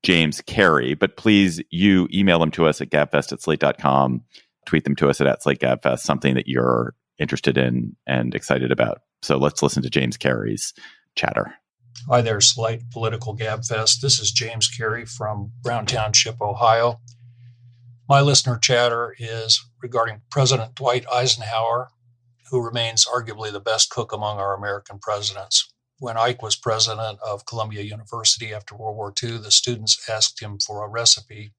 James Carey, but please, you email them to us at gabfest@slate.com, tweet them to us at @SlateGabfest, something that you're interested in and excited about. So let's listen to James Carey's chatter. Hi there, Slate Political Gabfest. This is James Carey from Brown Township, Ohio. My listener chatter is regarding President Dwight Eisenhower, who remains arguably the best cook among our American presidents. When Ike was president of Columbia University after World War II, the students asked him for a recipe,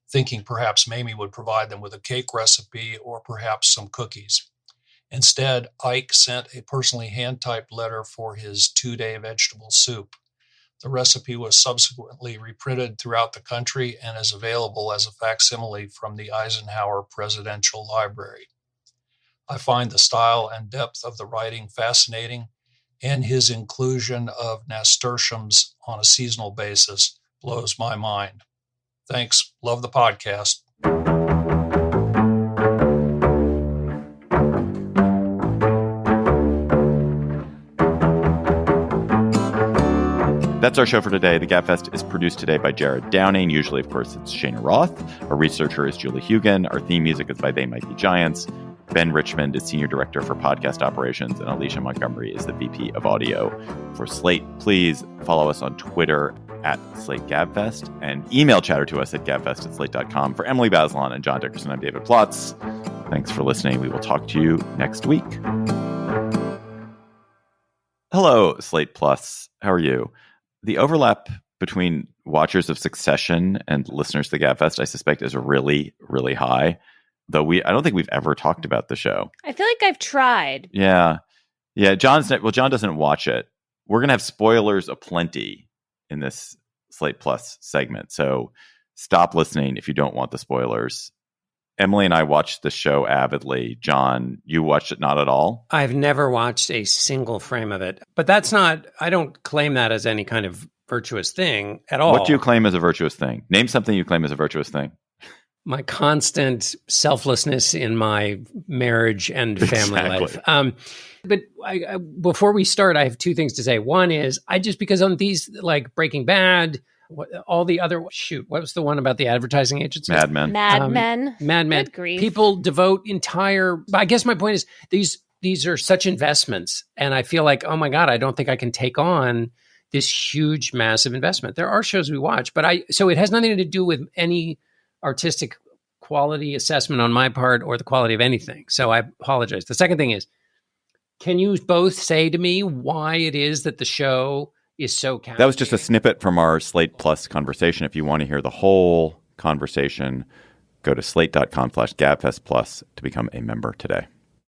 thinking perhaps Mamie would provide them with a cake recipe or perhaps some cookies. Instead, Ike sent a personally hand-typed letter for his 2-day vegetable soup. The recipe was subsequently reprinted throughout the country and is available as a facsimile from the Eisenhower Presidential Library. I find the style and depth of the writing fascinating, and his inclusion of nasturtiums on a seasonal basis blows my mind. Thanks. Love the podcast. That's our show for today. The Gabfest is produced today by Jared Downing. Usually, of course, it's Shana Roth. Our researcher is Julie Hugan. Our theme music is by They Might Be Giants. Ben Richmond is Senior Director for Podcast Operations, and Alicia Montgomery is the VP of Audio for Slate. Please follow us on Twitter at Slate Gabfest and email chatter to us at gabfest@slate.com. For Emily Bazelon and John Dickerson, I'm David Plotz. Thanks for listening. We will talk to you next week. Hello, Slate Plus. How are you? The overlap between watchers of Succession and listeners to the Gabfest, I suspect, is really, really high. Though I don't think we've ever talked about the show. I feel like I've tried. Yeah. John doesn't watch it. We're going to have spoilers aplenty in this Slate Plus segment. So stop listening if you don't want the spoilers. Emily and I watched the show avidly. John, you watched it not at all? I've never watched a single frame of it. But I don't claim that as any kind of virtuous thing at all. What do you claim as a virtuous thing? Name something you claim as a virtuous thing. My constant selflessness in my marriage and family life. But before we start, I have two things to say. One is, because on these, like Breaking Bad, all the other, what was the one about the advertising agencies? Mad Men. Mad Men. Good grief. People devote I guess my point is, these are such investments. And I feel like, oh my God, I don't think I can take on this huge, massive investment. There are shows we watch, so it has nothing to do with any artistic quality assessment on my part or the quality of anything. So I apologize. The second thing is, can you both say to me why it is that the show is so captivating? That was just a snippet from our Slate Plus conversation. If you want to hear the whole conversation, go to slate.com/GabfestPlus to become a member today.